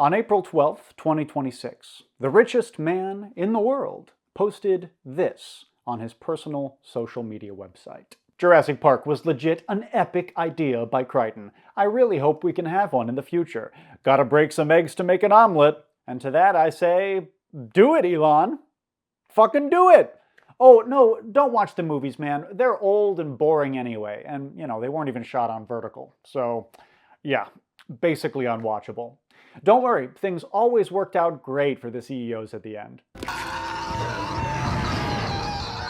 On April 12, 2026, the richest man in the world posted this on his personal social media website. Jurassic Park was legit an epic idea by Crichton. I really hope we can have one in the future. Gotta break some eggs to make an omelet. And to that I say, do it, Elon. Fucking do it! Oh, no, don't watch the movies, man. They're old and boring anyway. And, they weren't even shot on vertical. So, yeah, basically unwatchable. Don't worry, things always worked out great for the CEOs at the end.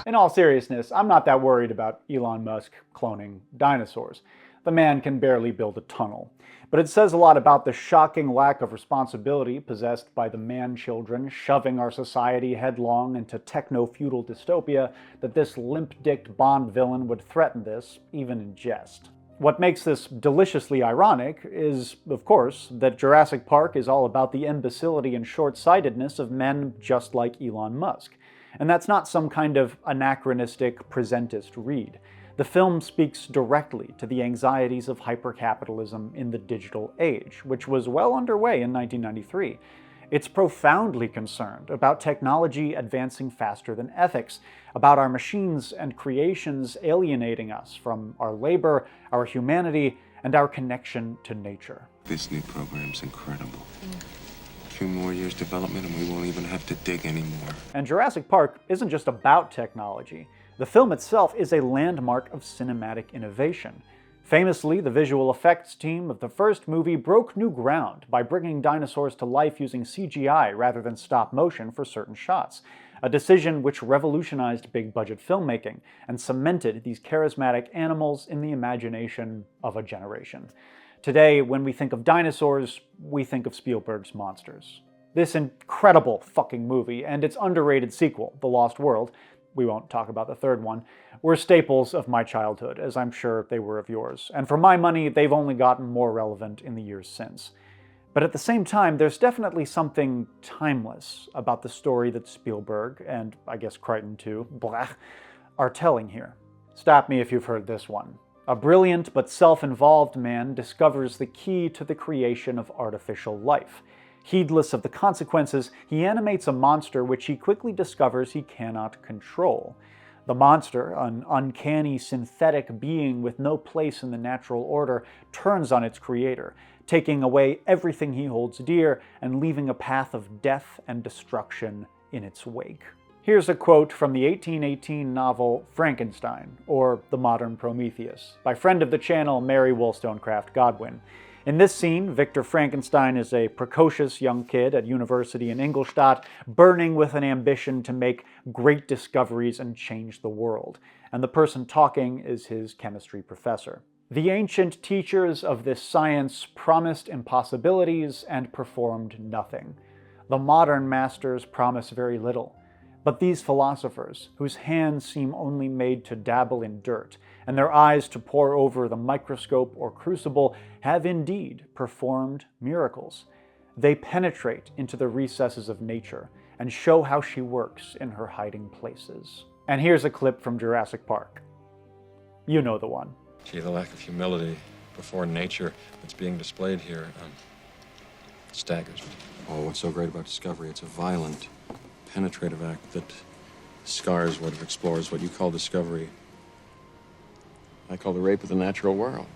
In all seriousness, I'm not that worried about Elon Musk cloning dinosaurs. The man can barely build a tunnel. But it says a lot about the shocking lack of responsibility possessed by the man-children shoving our society headlong into techno-feudal dystopia that this limp-dicked Bond villain would threaten this, even in jest. What makes this deliciously ironic is, of course, that Jurassic Park is all about the imbecility and short-sightedness of men just like Elon Musk. And that's not some kind of anachronistic presentist read. The film speaks directly to the anxieties of hypercapitalism in the digital age, which was well underway in 1993. It's profoundly concerned about technology advancing faster than ethics, about our machines and creations alienating us from our labor, our humanity, and our connection to nature. This new program's incredible. A few more years development and we won't even have to dig anymore. And Jurassic Park isn't just about technology. The film itself is a landmark of cinematic innovation. Famously, the visual effects team of the first movie broke new ground by bringing dinosaurs to life using CGI rather than stop motion for certain shots, a decision which revolutionized big-budget filmmaking and cemented these charismatic animals in the imagination of a generation. Today, when we think of dinosaurs, we think of Spielberg's monsters. This incredible fucking movie and its underrated sequel, The Lost World, we won't talk about the third one, were staples of my childhood, as I'm sure they were of yours. And for my money, they've only gotten more relevant in the years since. But at the same time, there's definitely something timeless about the story that Spielberg, and I guess Crichton too, are telling here. Stop me if you've heard this one. A brilliant but self-involved man discovers the key to the creation of artificial life. Heedless of the consequences, he animates a monster which he quickly discovers he cannot control. The monster, an uncanny synthetic being with no place in the natural order, turns on its creator, taking away everything he holds dear and leaving a path of death and destruction in its wake. Here's a quote from the 1818 novel Frankenstein, or The Modern Prometheus, by friend of the channel Mary Wollstonecraft Godwin. In this scene, Victor Frankenstein is a precocious young kid at university in Ingolstadt, burning with an ambition to make great discoveries and change the world. And the person talking is his chemistry professor. The ancient teachers of this science promised impossibilities and performed nothing. The modern masters promise very little. But these philosophers, whose hands seem only made to dabble in dirt, and their eyes to pore over the microscope or crucible, have indeed performed miracles. They penetrate into the recesses of nature and show how she works in her hiding places. And here's a clip from Jurassic Park. You know the one. Gee, the lack of humility before nature that's being displayed here staggers me. Oh, what's so great about Discovery? It's a violent, penetrative act that scars what it explores, what you call discovery. I call the rape of the natural world.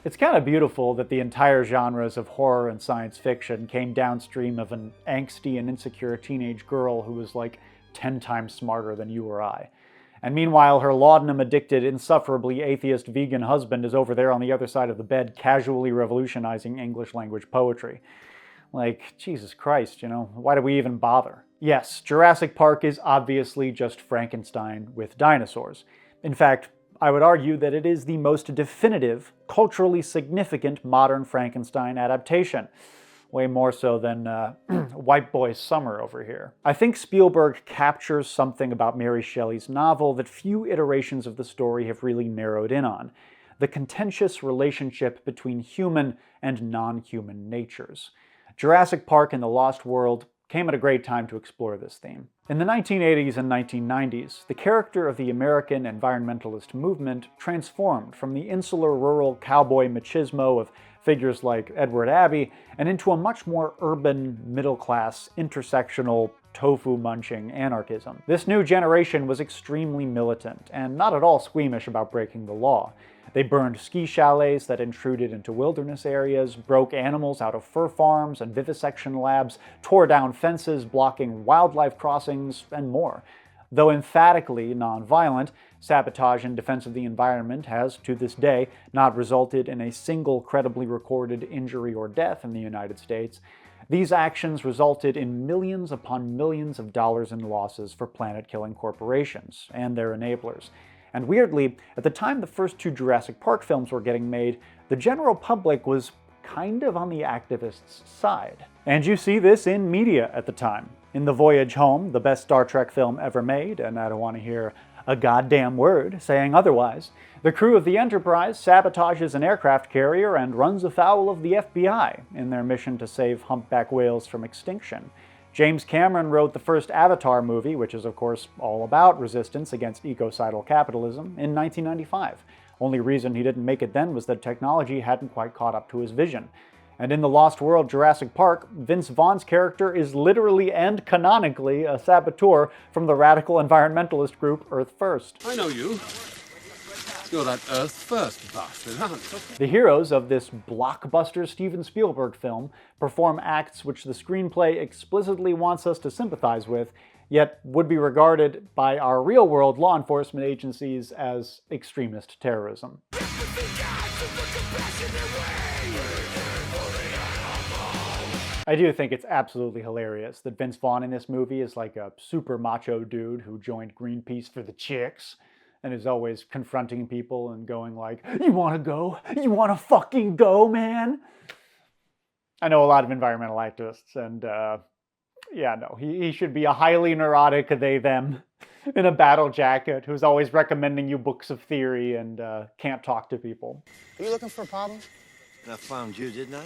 It's kind of beautiful that the entire genres of horror and science fiction came downstream of an angsty and insecure teenage girl who was like 10 times smarter than you or I. And meanwhile, her laudanum-addicted, insufferably atheist vegan husband is over there on the other side of the bed casually revolutionizing English language poetry. Like, Jesus Christ, why do we even bother? Yes, Jurassic Park is obviously just Frankenstein with dinosaurs. In fact, I would argue that it is the most definitive, culturally significant modern Frankenstein adaptation. Way more so than White Boy's Summer over here. I think Spielberg captures something about Mary Shelley's novel that few iterations of the story have really narrowed in on: the contentious relationship between human and non-human natures. Jurassic Park and The Lost World came at a great time to explore this theme. In the 1980s and 1990s, the character of the American environmentalist movement transformed from the insular rural cowboy machismo of figures like Edward Abbey, and into a much more urban, middle-class, intersectional, tofu-munching anarchism. This new generation was extremely militant, and not at all squeamish about breaking the law. They burned ski chalets that intruded into wilderness areas, broke animals out of fur farms and vivisection labs, tore down fences blocking wildlife crossings, and more. Though emphatically non-violent, sabotage in defense of the environment has, to this day, not resulted in a single credibly recorded injury or death in the United States. These actions resulted in millions upon millions of dollars in losses for planet-killing corporations and their enablers. And weirdly, at the time the first two Jurassic Park films were getting made, the general public was kind of on the activists' side. And you see this in media at the time. In The Voyage Home, the best Star Trek film ever made, and I don't want to hear a goddamn word saying otherwise, the crew of the Enterprise sabotages an aircraft carrier and runs afoul of the FBI in their mission to save humpback whales from extinction. James Cameron wrote the first Avatar movie, which is of course all about resistance against ecocidal capitalism, in 1995. Only reason he didn't make it then was that technology hadn't quite caught up to his vision. And in The Lost World Jurassic Park, Vince Vaughn's character is literally and canonically a saboteur from the radical environmentalist group Earth First. I know you. You're that Earth First bastard, aren't you? The heroes of this blockbuster Steven Spielberg film perform acts which the screenplay explicitly wants us to sympathize with, yet would be regarded by our real-world law enforcement agencies as extremist terrorism. I do think it's absolutely hilarious that Vince Vaughn in this movie is like a super macho dude who joined Greenpeace for the chicks and is always confronting people and going like, "You wanna go? You wanna fucking go, man?" I know a lot of environmental activists, and yeah, no, he should be a highly neurotic they-them in a battle jacket who's always recommending you books of theory and can't talk to people. Are you looking for a problem? I found you, didn't I?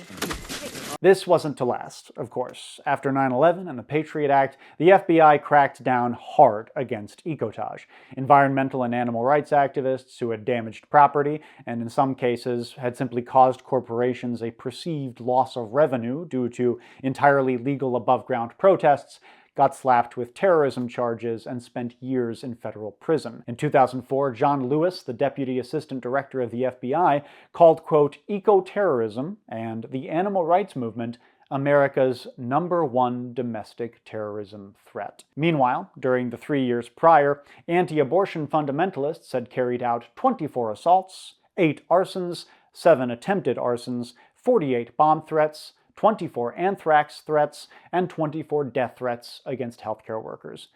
This wasn't to last, of course. After 9/11 and the Patriot Act, the FBI cracked down hard against ecotage. Environmental and animal rights activists who had damaged property, and in some cases had simply caused corporations a perceived loss of revenue due to entirely legal above-ground protests, got slapped with terrorism charges and spent years in federal prison. In 2004, John Lewis, the deputy assistant director of the FBI, called, quote, eco-terrorism and the animal rights movement America's #1 domestic terrorism threat. Meanwhile, during the 3 years prior, anti-abortion fundamentalists had carried out 24 assaults, 8 arsons, 7 attempted arsons, 48 bomb threats, 24 anthrax threats, and 24 death threats against healthcare workers.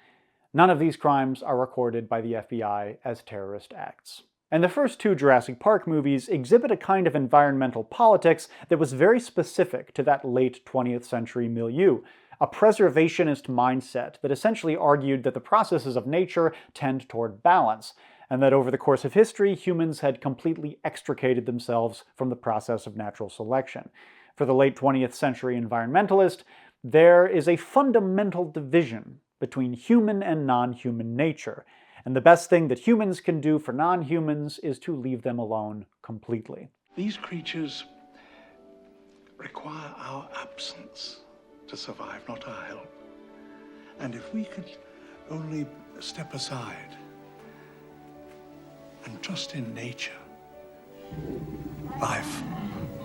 None of these crimes are recorded by the FBI as terrorist acts. And the first two Jurassic Park movies exhibit a kind of environmental politics that was very specific to that late 20th century milieu, a preservationist mindset that essentially argued that the processes of nature tend toward balance, and that over the course of history, humans had completely extricated themselves from the process of natural selection. For the late 20th century environmentalist, there is a fundamental division between human and non-human nature, and the best thing that humans can do for non-humans is to leave them alone completely. These creatures require our absence to survive, not our help. And if we could only step aside and trust in nature, life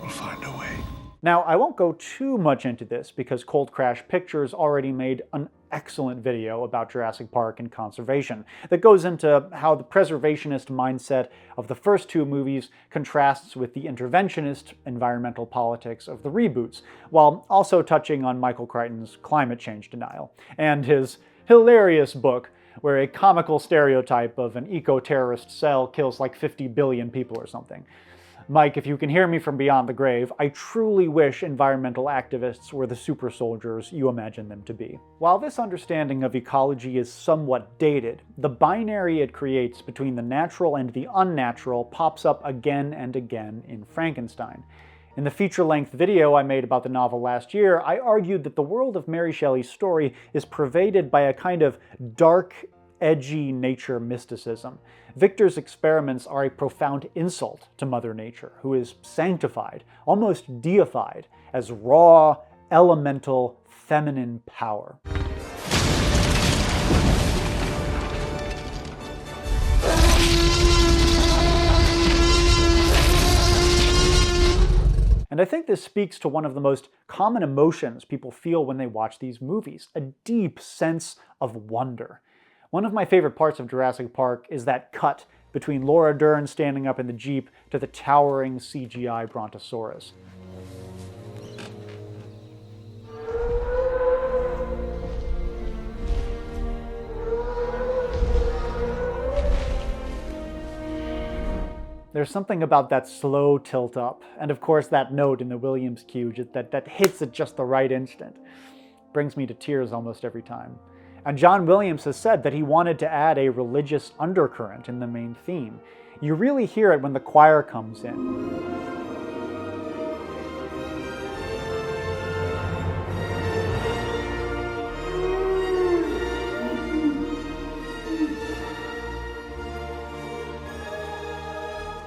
will find a way. Now, I won't go too much into this because Cold Crash Pictures already made an excellent video about Jurassic Park and conservation that goes into how the preservationist mindset of the first two movies contrasts with the interventionist environmental politics of the reboots, while also touching on Michael Crichton's climate change denial, and his hilarious book where a comical stereotype of an eco-terrorist cell kills like 50 billion people or something. Mike, if you can hear me from beyond the grave, I truly wish environmental activists were the super soldiers you imagine them to be. While this understanding of ecology is somewhat dated, the binary it creates between the natural and the unnatural pops up again and again in Frankenstein. In the feature-length video I made about the novel last year, I argued that the world of Mary Shelley's story is pervaded by a kind of dark, edgy nature mysticism. Victor's experiments are a profound insult to Mother Nature, who is sanctified, almost deified, as raw, elemental, feminine power. And I think this speaks to one of the most common emotions people feel when they watch these movies, a deep sense of wonder. One of my favorite parts of Jurassic Park is that cut between Laura Dern standing up in the Jeep to the towering CGI Brontosaurus. There's something about that slow tilt up, and of course that note in the Williams cue that hits at just the right instant. Brings me to tears almost every time. And John Williams has said that he wanted to add a religious undercurrent in the main theme. You really hear it when the choir comes in.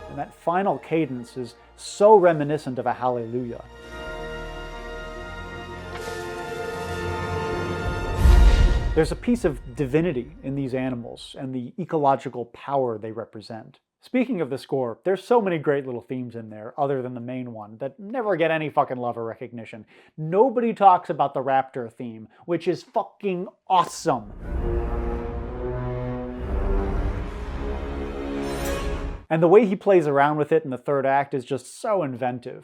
And that final cadence is so reminiscent of a hallelujah. There's a piece of divinity in these animals and the ecological power they represent. Speaking of the score, there's so many great little themes in there, other than the main one, that never get any fucking love or recognition. Nobody talks about the raptor theme, which is fucking awesome. And the way he plays around with it in the third act is just so inventive.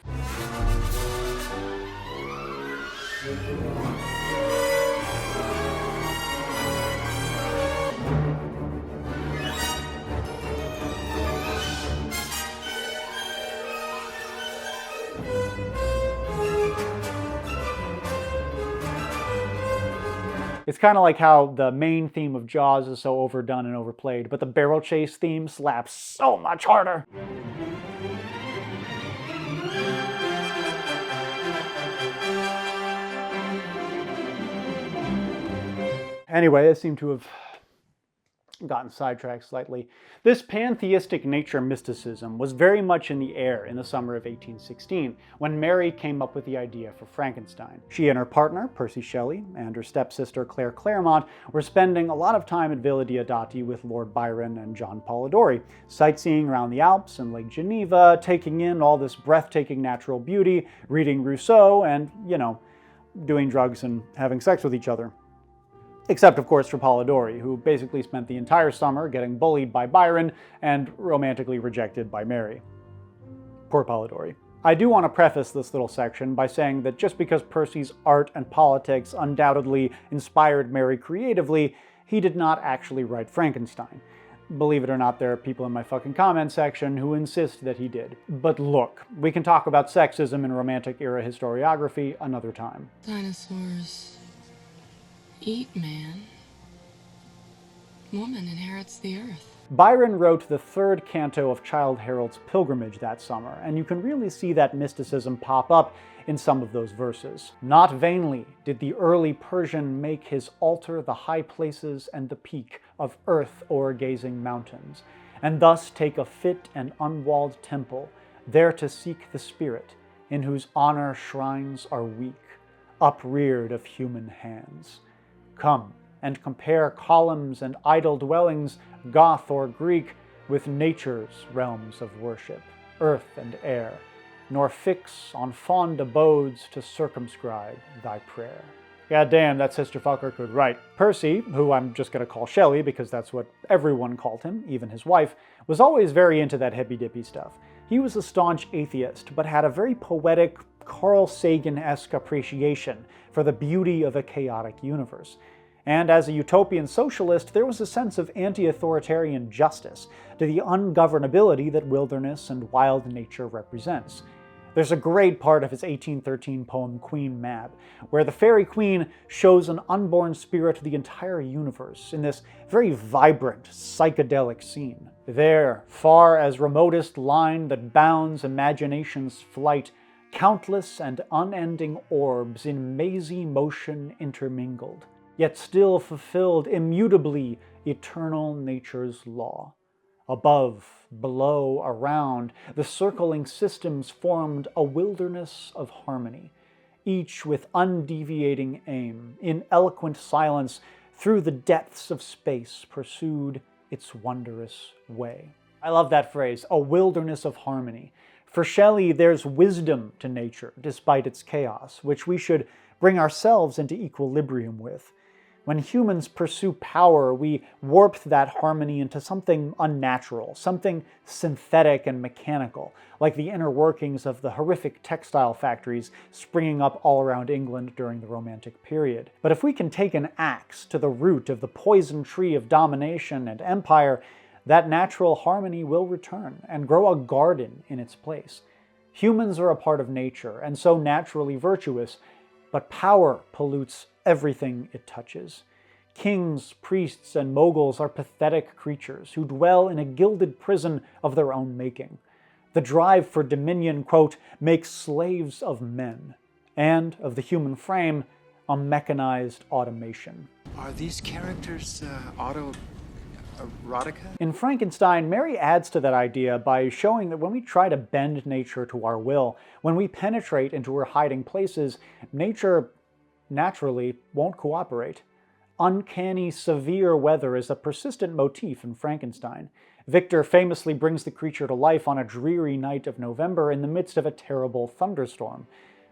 It's kind of like how the main theme of Jaws is so overdone and overplayed, but the barrel chase theme slaps so much harder. Anyway, I seem to have gotten sidetracked slightly. This pantheistic nature mysticism was very much in the air in the summer of 1816, when Mary came up with the idea for Frankenstein. She and her partner, Percy Shelley, and her stepsister, Claire Clairmont, were spending a lot of time at Villa Diodati with Lord Byron and John Polidori, sightseeing around the Alps and Lake Geneva, taking in all this breathtaking natural beauty, reading Rousseau, and, doing drugs and having sex with each other. Except, of course, for Polidori, who basically spent the entire summer getting bullied by Byron and romantically rejected by Mary. Poor Polidori. I do want to preface this little section by saying that just because Percy's art and politics undoubtedly inspired Mary creatively, he did not actually write Frankenstein. Believe it or not, there are people in my fucking comment section who insist that he did. But look, we can talk about sexism in Romantic era historiography another time. Dinosaurs eat man. Woman inherits the earth. Byron wrote the third canto of Childe Harold's Pilgrimage that summer, and you can really see that mysticism pop up in some of those verses. Not vainly did the early Persian make his altar the high places and the peak of earth o'er-gazing mountains, and thus take a fit and unwalled temple, there to seek the spirit, in whose honor shrines are weak, upreared of human hands. Come and compare columns and idol dwellings, Goth or Greek, with nature's realms of worship, earth and air, nor fix on fond abodes to circumscribe thy prayer. God damn, that sister fucker could write. Percy, who I'm just gonna call Shelley because that's what everyone called him, even his wife, was always very into that hippy-dippy stuff. He was a staunch atheist, but had a very poetic, Carl Sagan-esque appreciation for the beauty of a chaotic universe. And as a utopian socialist, there was a sense of anti-authoritarian justice to the ungovernability that wilderness and wild nature represents. There's a great part of his 1813 poem Queen Mab, where the fairy queen shows an unborn spirit to the entire universe in this very vibrant, psychedelic scene. There, far as remotest line that bounds imagination's flight, countless and unending orbs in mazy motion intermingled. yet still fulfilled immutably eternal nature's law. Above, below, around, the circling systems formed a wilderness of harmony, each with undeviating aim, in eloquent silence, through the depths of space pursued its wondrous way. I love that phrase, a wilderness of harmony. For Shelley, there's wisdom to nature, despite its chaos, which we should bring ourselves into equilibrium with. When humans pursue power, we warp that harmony into something unnatural, something synthetic and mechanical, like the inner workings of the horrific textile factories springing up all around England during the Romantic period. But if we can take an axe to the root of the poison tree of domination and empire, that natural harmony will return and grow a garden in its place. Humans are a part of nature, and so naturally virtuous, but power pollutes everything it touches. Kings, priests, and moguls are pathetic creatures who dwell in a gilded prison of their own making. The drive for dominion, quote, makes slaves of men, and of the human frame, a mechanized automation. Are these characters autoerotica? In Frankenstein, Mary adds to that idea by showing that when we try to bend nature to our will, when we penetrate into her hiding places, nature naturally won't cooperate. Uncanny, severe weather is a persistent motif in Frankenstein. Victor famously brings the creature to life on a dreary night of November in the midst of a terrible thunderstorm.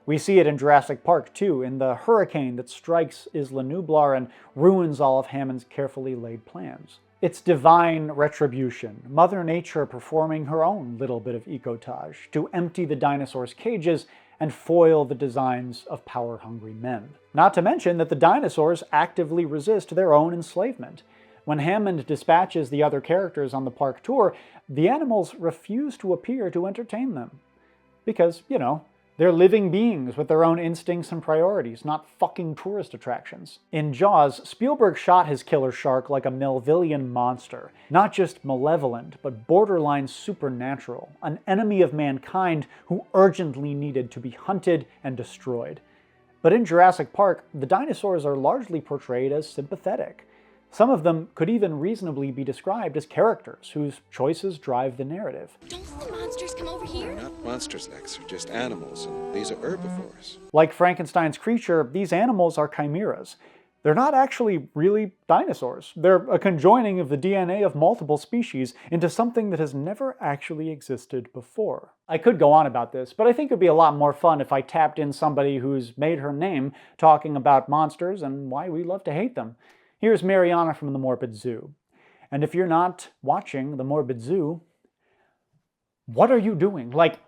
We see it in Jurassic Park, too, in the hurricane that strikes Isla Nublar and ruins all of Hammond's carefully laid plans. It's divine retribution, Mother Nature performing her own little bit of ecotage to empty the dinosaurs' cages and foil the designs of power-hungry men. Not to mention that the dinosaurs actively resist their own enslavement. When Hammond dispatches the other characters on the park tour, the animals refuse to appear to entertain them. Because, you know, they're living beings with their own instincts and priorities, not fucking tourist attractions. In Jaws, Spielberg shot his killer shark like a Melvillian monster. Not just malevolent, but borderline supernatural. An enemy of mankind who urgently needed to be hunted and destroyed. But in Jurassic Park, the dinosaurs are largely portrayed as sympathetic. Some of them could even reasonably be described as characters whose choices drive the narrative. Don't the monsters come over here? They're not monsters, Lex. They're just animals, and these are herbivores. Like Frankenstein's creature, these animals are chimeras. They're not actually really dinosaurs. They're a conjoining of the DNA of multiple species into something that has never actually existed before. I could go on about this, but I think it would be a lot more fun if I tapped in somebody who's made her name talking about monsters and why we love to hate them. Here's Mariana from the Morbid Zoo. And if you're not watching the Morbid Zoo, what are you doing? Like,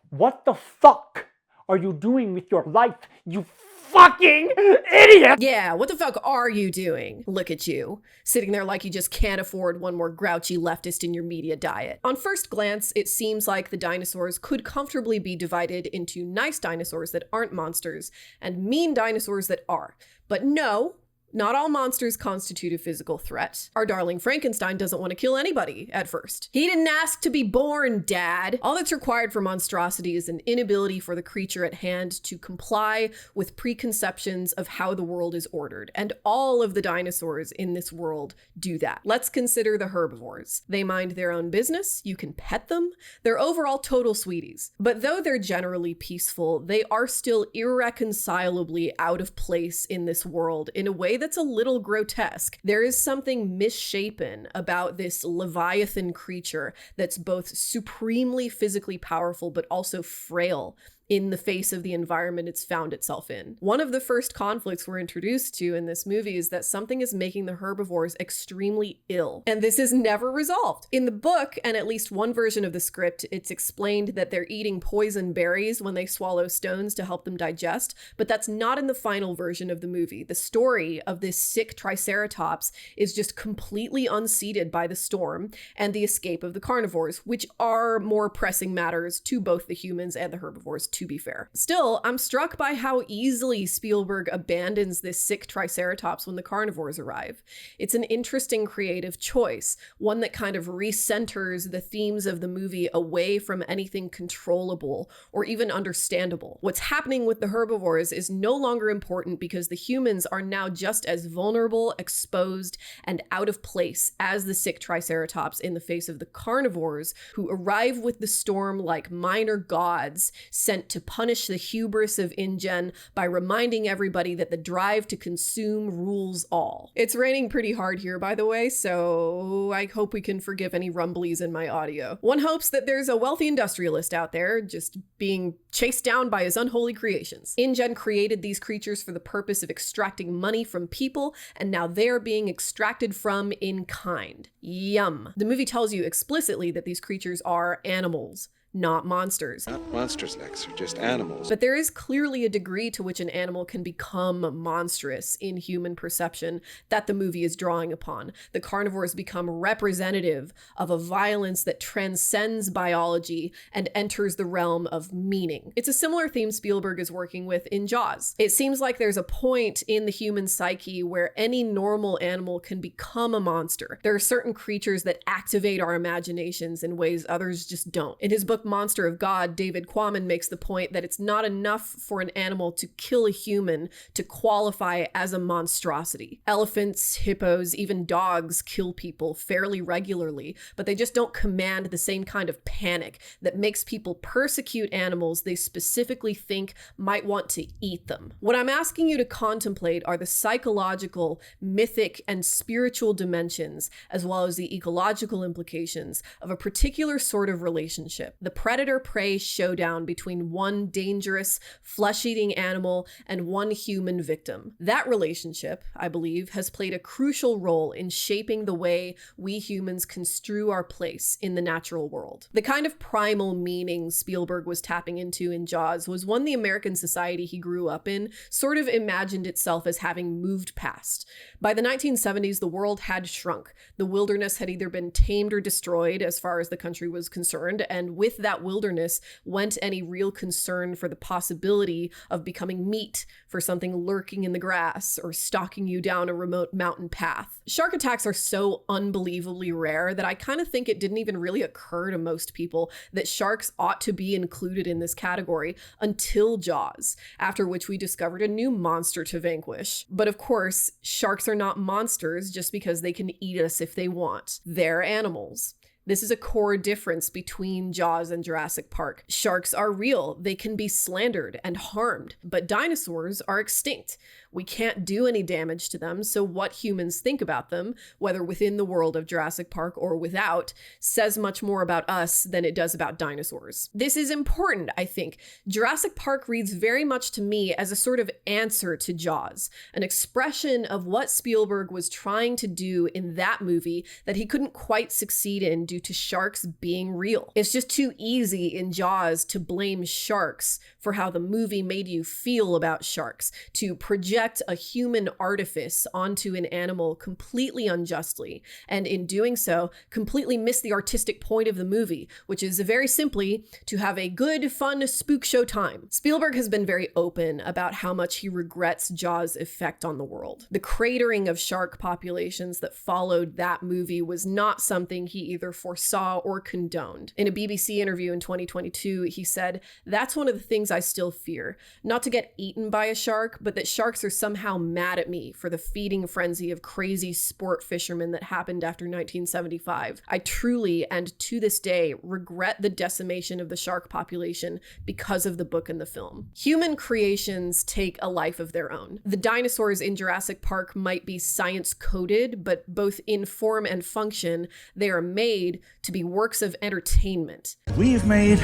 what the fuck are you doing with your life, you fucking idiot? Yeah, what the fuck are you doing? Look at you, sitting there like you just can't afford one more grouchy leftist in your media diet. On first glance, it seems like the dinosaurs could comfortably be divided into nice dinosaurs that aren't monsters and mean dinosaurs that are. But no, not all monsters constitute a physical threat. Our darling Frankenstein doesn't want to kill anybody at first. He didn't ask to be born, Dad. All that's required for monstrosity is an inability for the creature at hand to comply with preconceptions of how the world is ordered. And all of the dinosaurs in this world do that. Let's consider the herbivores. They mind their own business. You can pet them. They're overall total sweeties. But though they're generally peaceful, they are still irreconcilably out of place in this world in a way that's a little grotesque. There is something misshapen about this Leviathan creature that's both supremely physically powerful but also frail in the face of the environment it's found itself in. One of the first conflicts we're introduced to in this movie is that something is making the herbivores extremely ill, and this is never resolved. In the book, and at least one version of the script, it's explained that they're eating poison berries when they swallow stones to help them digest, but that's not in the final version of the movie. The story of this sick triceratops is just completely unseated by the storm and the escape of the carnivores, which are more pressing matters to both the humans and the herbivores to be fair. Still, I'm struck by how easily Spielberg abandons this sick Triceratops when the carnivores arrive. It's an interesting creative choice, one that kind of recenters the themes of the movie away from anything controllable or even understandable. What's happening with the herbivores is no longer important because the humans are now just as vulnerable, exposed, and out of place as the sick Triceratops in the face of the carnivores, who arrive with the storm like minor gods sent to punish the hubris of InGen by reminding everybody that the drive to consume rules all. It's raining pretty hard here, by the way, so I hope we can forgive any rumblies in my audio. One hopes that there's a wealthy industrialist out there just being chased down by his unholy creations. InGen created these creatures for the purpose of extracting money from people, and now they're being extracted from in kind. Yum. The movie tells you explicitly that these creatures are animals, not monsters. Not monsters, Lex, they're just animals. But there is clearly a degree to which an animal can become monstrous in human perception that the movie is drawing upon. The carnivores become representative of a violence that transcends biology and enters the realm of meaning. It's a similar theme Spielberg is working with in Jaws. It seems like there's a point in the human psyche where any normal animal can become a monster. There are certain creatures that activate our imaginations in ways others just don't. In his book Monster of God, David Quammen makes the point that it's not enough for an animal to kill a human to qualify as a monstrosity. Elephants, hippos, even dogs kill people fairly regularly, but they just don't command the same kind of panic that makes people persecute animals they specifically think might want to eat them. What I'm asking you to contemplate are the psychological, mythic, and spiritual dimensions, as well as the ecological implications of a particular sort of relationship. The predator-prey showdown between one dangerous, flesh-eating animal and one human victim. That relationship, I believe, has played a crucial role in shaping the way we humans construe our place in the natural world. The kind of primal meaning Spielberg was tapping into in Jaws was one the American society he grew up in sort of imagined itself as having moved past. By the 1970s, the world had shrunk. The wilderness had either been tamed or destroyed as far as the country was concerned, and with that wilderness went any real concern for the possibility of becoming meat for something lurking in the grass or stalking you down a remote mountain path. Shark attacks are so unbelievably rare that I kind of think it didn't even really occur to most people that sharks ought to be included in this category until Jaws, after which we discovered a new monster to vanquish. But of course, sharks are not monsters just because they can eat us if they want. They're animals. This is a core difference between Jaws and Jurassic Park. Sharks are real. They can be slandered and harmed, but dinosaurs are extinct. We can't do any damage to them, so what humans think about them, whether within the world of Jurassic Park or without, says much more about us than it does about dinosaurs. This is important, I think. Jurassic Park reads very much to me as a sort of answer to Jaws, an expression of what Spielberg was trying to do in that movie that he couldn't quite succeed in due to sharks being real. It's just too easy in Jaws to blame sharks for how the movie made you feel about sharks, to project a human artifice onto an animal completely unjustly, and in doing so, completely miss the artistic point of the movie, which is very simply to have a good, fun, spook show time. Spielberg has been very open about how much he regrets Jaws' effect on the world. The cratering of shark populations that followed that movie was not something he either foresaw or condoned. In a BBC interview in 2022, he said, "That's one of the things I still fear. Not to get eaten by a shark, but that sharks are somehow mad at me for the feeding frenzy of crazy sport fishermen that happened after 1975. I truly, and to this day, regret the decimation of the shark population because of the book and the film." Human creations take a life of their own. The dinosaurs in Jurassic Park might be science-coded, but both in form and function, they are made to be works of entertainment. We've made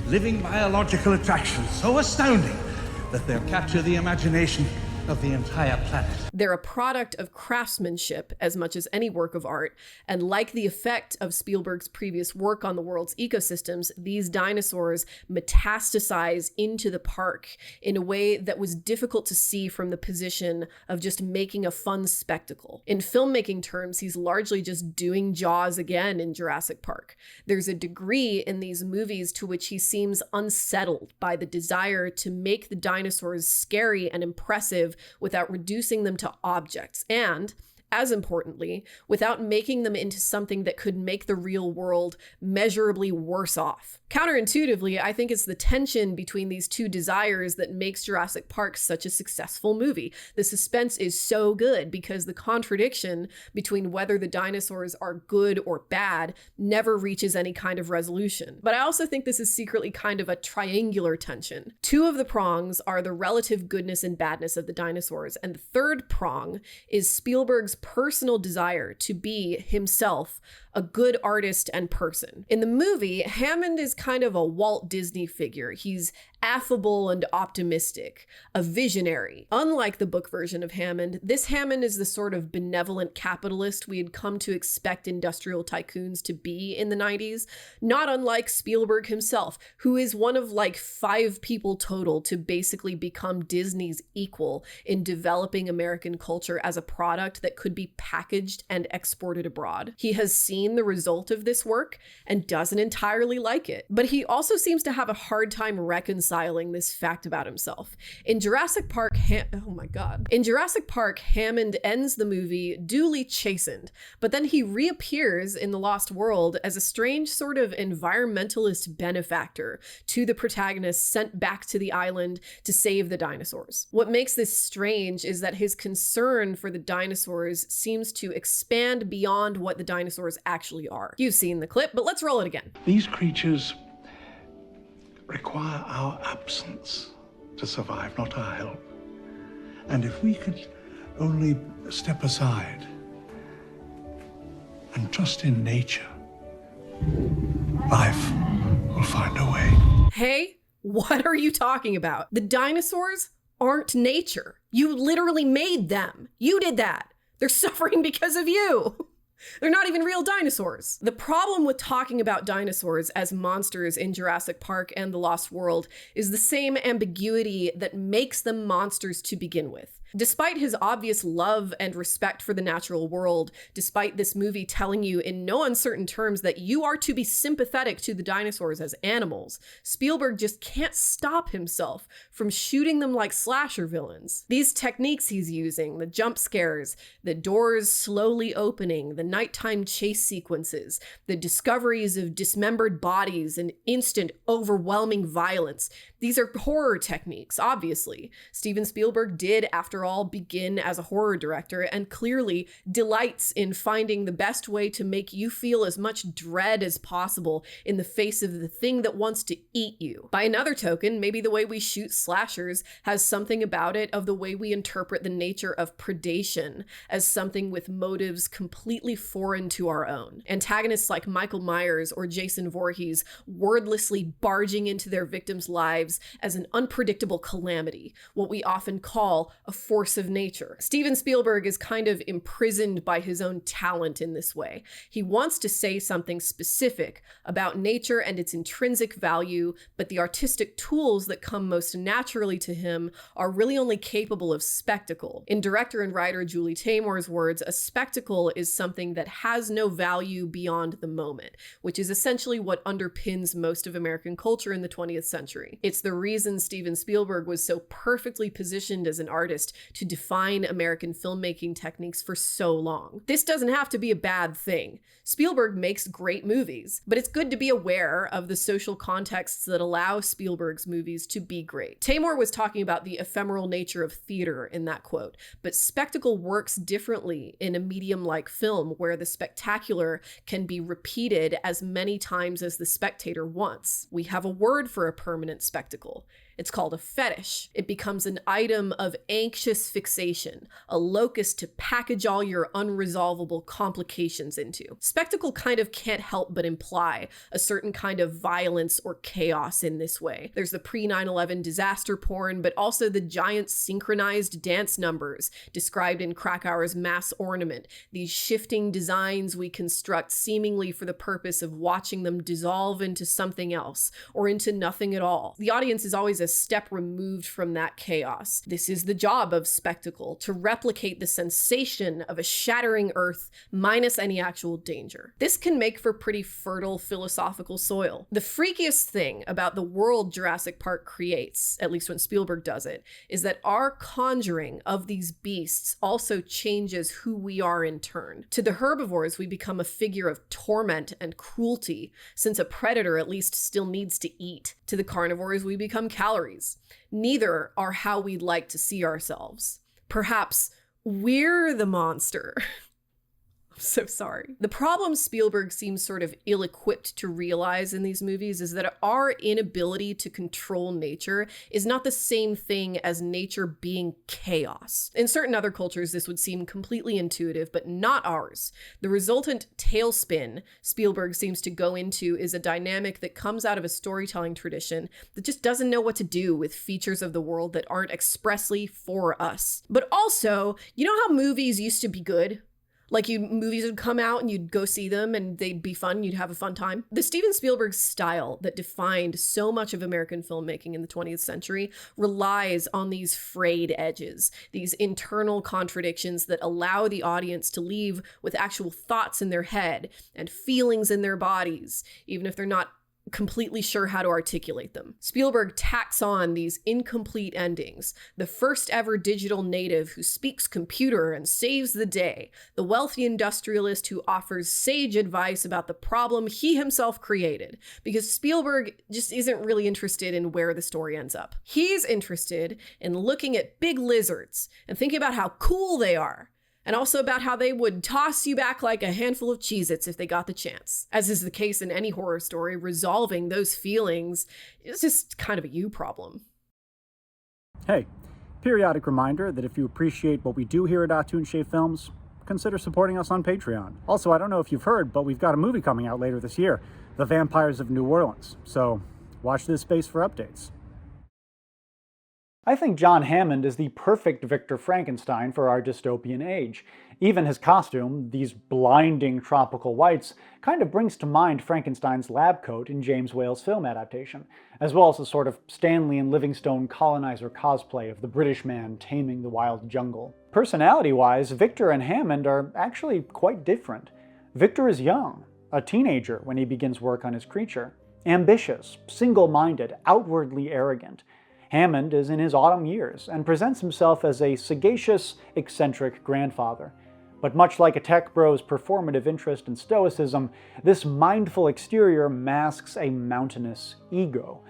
living biological attractions so astounding that they'll capture the imagination of the entire planet. They're a product of craftsmanship as much as any work of art, and like the effect of Spielberg's previous work on the world's ecosystems, these dinosaurs metastasize into the park in a way that was difficult to see from the position of just making a fun spectacle. In filmmaking terms, he's largely just doing Jaws again in Jurassic Park. There's a degree in these movies to which he seems unsettled by the desire to make the dinosaurs scary and impressive without reducing them to objects, and, as importantly, without making them into something that could make the real world measurably worse off. Counterintuitively, I think it's the tension between these two desires that makes Jurassic Park such a successful movie. The suspense is so good because the contradiction between whether the dinosaurs are good or bad never reaches any kind of resolution. But I also think this is secretly kind of a triangular tension. Two of the prongs are the relative goodness and badness of the dinosaurs, and the third prong is Spielberg's personal desire to be himself a good artist and person. In the movie, Hammond is kind of a Walt Disney figure. He's affable and optimistic, a visionary. Unlike the book version of Hammond, this Hammond is the sort of benevolent capitalist we had come to expect industrial tycoons to be in the 90s, not unlike Spielberg himself, who is one of like 5 people total to basically become Disney's equal in developing American culture as a product that could be packaged and exported abroad. He has seen the result of this work and doesn't entirely like it, but he also seems to have a hard time reconciling this fact about himself. In Jurassic Park, Hammond ends the movie duly chastened, but then he reappears in The Lost World as a strange sort of environmentalist benefactor to the protagonist sent back to the island to save the dinosaurs. What makes this strange is that his concern for the dinosaurs seems to expand beyond what the dinosaurs actually are. You've seen the clip, but let's roll it again. These creatures require our absence to survive, not our help. And if we could only step aside and trust in nature, life will find a way. Hey, what are you talking about? The dinosaurs aren't nature. You literally made them. You did that. They're suffering because of you. They're not even real dinosaurs. The problem with talking about dinosaurs as monsters in Jurassic Park and The Lost World is the same ambiguity that makes them monsters to begin with. Despite his obvious love and respect for the natural world, despite this movie telling you in no uncertain terms that you are to be sympathetic to the dinosaurs as animals, Spielberg just can't stop himself from shooting them like slasher villains. These techniques he's using, the jump scares, the doors slowly opening, the nighttime chase sequences, the discoveries of dismembered bodies and instant, overwhelming violence, these are horror techniques, obviously. Steven Spielberg did, after all, begin as a horror director and clearly delights in finding the best way to make you feel as much dread as possible in the face of the thing that wants to eat you. By another token, maybe the way we shoot slashers has something about it of the way we interpret the nature of predation as something with motives completely foreign to our own. Antagonists like Michael Myers or Jason Voorhees wordlessly barging into their victims' lives as an unpredictable calamity, what we often call a force of nature. Steven Spielberg is kind of imprisoned by his own talent in this way. He wants to say something specific about nature and its intrinsic value, but the artistic tools that come most naturally to him are really only capable of spectacle. In director and writer Julie Taymor's words, a spectacle is something that has no value beyond the moment, which is essentially what underpins most of American culture in the 20th century. It's the reason Steven Spielberg was so perfectly positioned as an artist to define American filmmaking techniques for so long. This doesn't have to be a bad thing. Spielberg makes great movies, but it's good to be aware of the social contexts that allow Spielberg's movies to be great. Taymor was talking about the ephemeral nature of theater in that quote, but spectacle works differently in a medium like film, where the spectacular can be repeated as many times as the spectator wants. We have a word for a permanent spectacle. It's called a fetish. It becomes an item of anxious fixation, a locus to package all your unresolvable complications into. Spectacle kind of can't help but imply a certain kind of violence or chaos in this way. There's the pre-9/11 disaster porn, but also the giant synchronized dance numbers described in Krakauer's Mass Ornament, these shifting designs we construct seemingly for the purpose of watching them dissolve into something else, or into nothing at all. The audience is always a step removed from that chaos. This is the job of spectacle, to replicate the sensation of a shattering earth minus any actual danger. This can make for pretty fertile philosophical soil. The freakiest thing about the world Jurassic Park creates, at least when Spielberg does it, is that our conjuring of these beasts also changes who we are in turn. To the herbivores, we become a figure of torment and cruelty, since a predator at least still needs to eat. To the carnivores, we become calories. Neither are how we'd like to see ourselves. Perhaps we're the monster. I'm so sorry. The problem Spielberg seems sort of ill-equipped to realize in these movies is that our inability to control nature is not the same thing as nature being chaos. In certain other cultures, this would seem completely intuitive, but not ours. The resultant tailspin Spielberg seems to go into is a dynamic that comes out of a storytelling tradition that just doesn't know what to do with features of the world that aren't expressly for us. But also, you know how movies used to be good? Like movies would come out and you'd go see them and they'd be fun, you'd have a fun time. The Steven Spielberg style that defined so much of American filmmaking in the 20th century relies on these frayed edges, these internal contradictions that allow the audience to leave with actual thoughts in their head and feelings in their bodies, even if they're not completely sure how to articulate them. Spielberg tacks on these incomplete endings. The first ever digital native who speaks computer and saves the day. The wealthy industrialist who offers sage advice about the problem he himself created. Because Spielberg just isn't really interested in where the story ends up. He's interested in looking at big lizards and thinking about how cool they are. And also about how they would toss you back like a handful of Cheez-Its if they got the chance. As is the case in any horror story, resolving those feelings is just kind of a you problem. Hey, periodic reminder that if you appreciate what we do here at Atun-Shei Films, consider supporting us on Patreon. Also, I don't know if you've heard, but we've got a movie coming out later this year, The Vampires of New Orleans. So watch this space for updates. I think John Hammond is the perfect Victor Frankenstein for our dystopian age. Even his costume, these blinding tropical whites, kind of brings to mind Frankenstein's lab coat in James Whale's film adaptation, as well as a sort of Stanley and Livingstone colonizer cosplay of the British man taming the wild jungle. Personality-wise, Victor and Hammond are actually quite different. Victor is young, a teenager when he begins work on his creature, ambitious, single-minded, outwardly arrogant. Hammond is in his autumn years and presents himself as a sagacious, eccentric grandfather. But much like a tech bro's performative interest in stoicism, this mindful exterior masks a mountainous ego.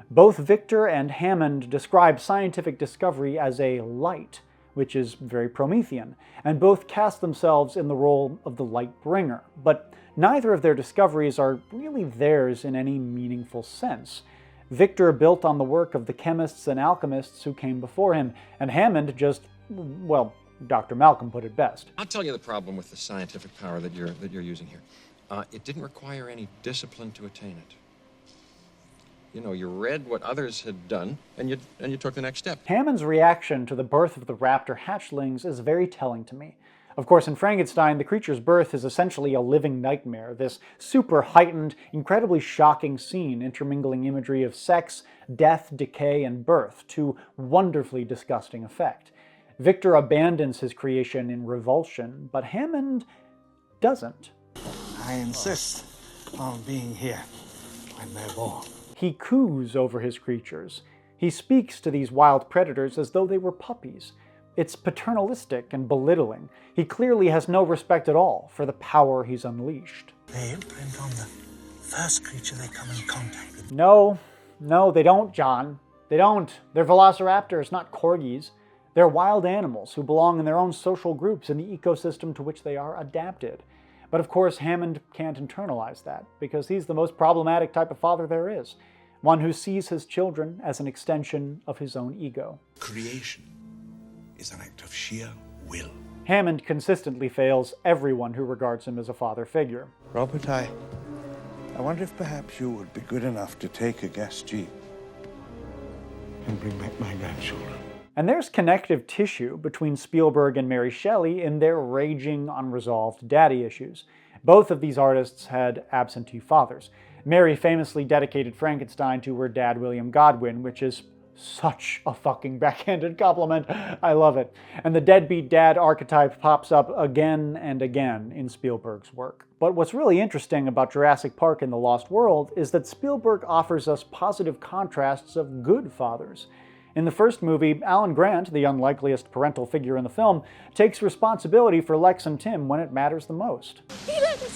Both Victor and Hammond describe scientific discovery as a light, which is very Promethean, and both cast themselves in the role of the light bringer. But neither of their discoveries are really theirs in any meaningful sense. Victor built on the work of the chemists and alchemists who came before him, and Hammond just, well, Dr. Malcolm put it best. I'll tell you the problem with the scientific power that you're using here. It didn't require any discipline to attain it. You know, you read what others had done, and you took the next step. Hammond's reaction to the birth of the raptor hatchlings is very telling to me. Of course, in Frankenstein, the creature's birth is essentially a living nightmare, this super heightened, incredibly shocking scene intermingling imagery of sex, death, decay, and birth to wonderfully disgusting effect. Victor abandons his creation in revulsion, but Hammond doesn't. I insist on being here when they're born. He coos over his creatures. He speaks to these wild predators as though they were puppies. It's paternalistic and belittling. He clearly has no respect at all for the power he's unleashed. They imprint on the first creature they come in contact with. No, they don't, John. They don't. They're velociraptors, not corgis. They're wild animals who belong in their own social groups in the ecosystem to which they are adapted. But of course, Hammond can't internalize that, because he's the most problematic type of father there is. one who sees his children as an extension of his own ego. Creation is an act of sheer will. Hammond consistently fails everyone who regards him as a father figure. Robert, I wonder if perhaps you would be good enough to take a gas jeep and bring back my grandchildren. And there's connective tissue between Spielberg and Mary Shelley in their raging, unresolved daddy issues. Both of these artists had absentee fathers. Mary famously dedicated Frankenstein to her dad, William Godwin, which is such a fucking backhanded compliment. I love it. And the deadbeat dad archetype pops up again and again in Spielberg's work. But what's really interesting about Jurassic Park and the Lost World is that Spielberg offers us positive contrasts of good fathers. In the first movie, Alan Grant, the unlikeliest parental figure in the film, takes responsibility for Lex and Tim when it matters the most. 11!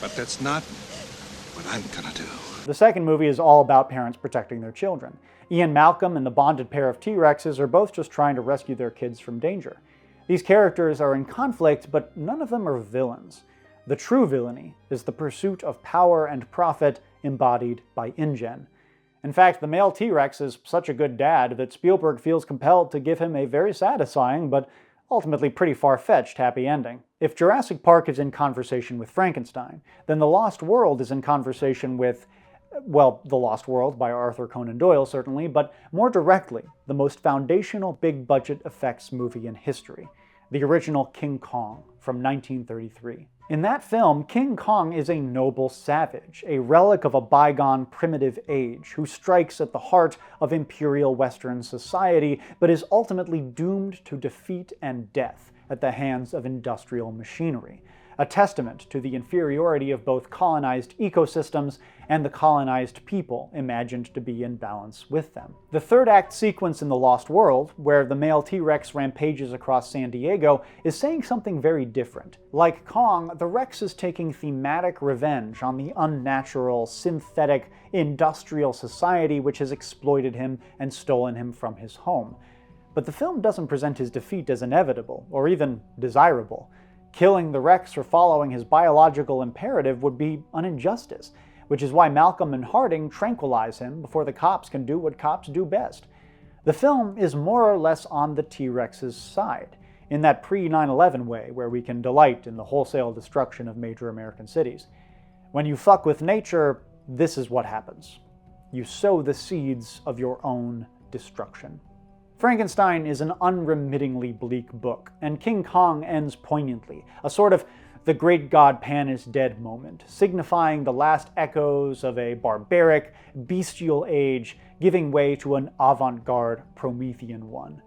But that's not what I'm gonna do. The second movie is all about parents protecting their children. Ian Malcolm and the bonded pair of T-Rexes are both just trying to rescue their kids from danger. These characters are in conflict, but none of them are villains. The true villainy is the pursuit of power and profit embodied by InGen. In fact, the male T-Rex is such a good dad that Spielberg feels compelled to give him a very satisfying, but ultimately pretty far-fetched happy ending. If Jurassic Park is in conversation with Frankenstein, then The Lost World is in conversation with, well, The Lost World by Arthur Conan Doyle certainly, but more directly, the most foundational big-budget effects movie in history, the original King Kong from 1933. In that film, King Kong is a noble savage, a relic of a bygone primitive age, who strikes at the heart of imperial Western society, but is ultimately doomed to defeat and death at the hands of industrial machinery, a testament to the inferiority of both colonized ecosystems and the colonized people imagined to be in balance with them. The third act sequence in The Lost World, where the male T-Rex rampages across San Diego, is saying something very different. Like Kong, the Rex is taking thematic revenge on the unnatural, synthetic, industrial society which has exploited him and stolen him from his home. But the film doesn't present his defeat as inevitable, or even desirable. Killing the Rex for following his biological imperative would be an injustice, which is why Malcolm and Harding tranquilize him before the cops can do what cops do best. The film is more or less on the T-Rex's side, in that pre-9/11 way where we can delight in the wholesale destruction of major American cities. When you fuck with nature, this is what happens. You sow the seeds of your own destruction. Frankenstein is an unremittingly bleak book, and King Kong ends poignantly, a sort of the great god Pan is dead moment, signifying the last echoes of a barbaric, bestial age giving way to an avant-garde Promethean one.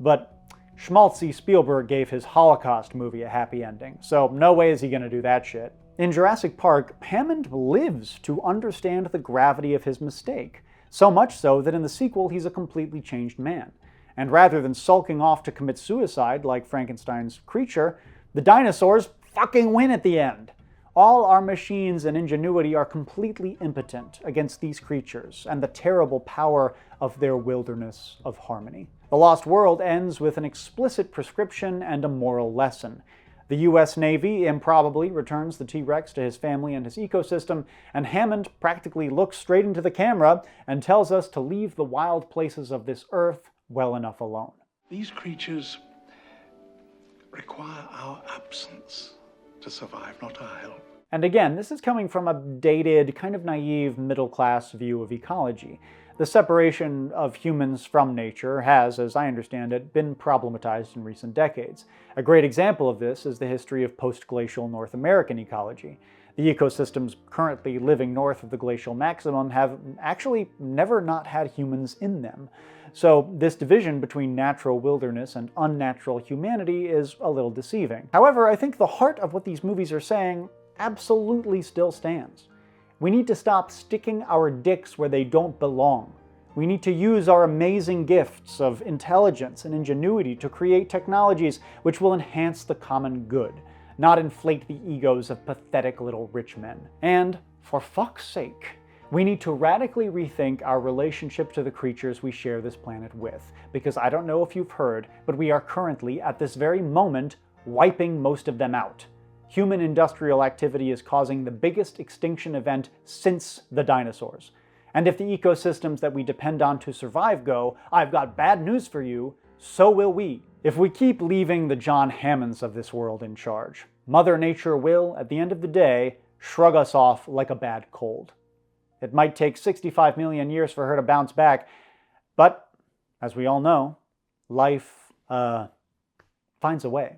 But schmaltzy Spielberg gave his Holocaust movie a happy ending, so no way is he gonna do that shit. In Jurassic Park, Hammond lives to understand the gravity of his mistake, so much so that in the sequel he's a completely changed man. And rather than sulking off to commit suicide like Frankenstein's creature, the dinosaurs fucking win at the end. All our machines and ingenuity are completely impotent against these creatures and the terrible power of their wilderness of harmony. The Lost World ends with an explicit prescription and a moral lesson. The US Navy improbably returns the T-Rex to his family and his ecosystem, and Hammond practically looks straight into the camera and tells us to leave the wild places of this earth well enough alone. These creatures require our absence to survive, not our help. And again, this is coming from a dated, kind of naive, middle-class view of ecology. The separation of humans from nature has, as I understand it, been problematized in recent decades. A great example of this is the history of post-glacial North American ecology. The ecosystems currently living north of the glacial maximum have actually never not had humans in them. So this division between natural wilderness and unnatural humanity is a little deceiving. However, I think the heart of what these movies are saying absolutely still stands. We need to stop sticking our dicks where they don't belong. We need to use our amazing gifts of intelligence and ingenuity to create technologies which will enhance the common good, not inflate the egos of pathetic little rich men. And, for fuck's sake, we need to radically rethink our relationship to the creatures we share this planet with, because I don't know if you've heard, but we are currently, at this very moment, wiping most of them out. Human industrial activity is causing the biggest extinction event since the dinosaurs. And if the ecosystems that we depend on to survive go, I've got bad news for you, so will we. If we keep leaving the John Hammonds of this world in charge, Mother Nature will, at the end of the day, shrug us off like a bad cold. It might take 65 million years for her to bounce back, but, as we all know, life, finds a way.